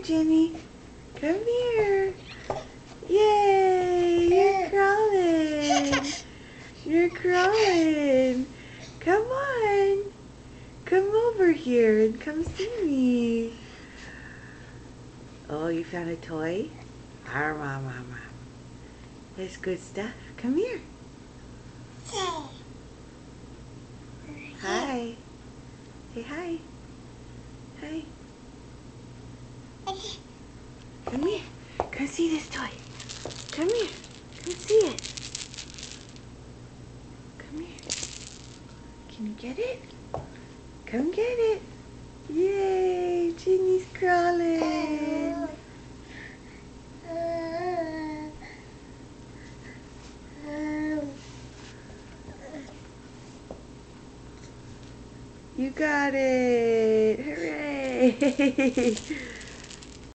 Ginny. Come here. Yay! You're crawling. You're crawling. Come on. Come over here and come see me. Oh, you found a toy? That's good stuff. Come here. Hi. Say hi. Hi. Come here. Come see this toy. Come here. Come see it. Come here. Can you get it? Come get it. Yay! Ginny's crawling. You got it! Hooray!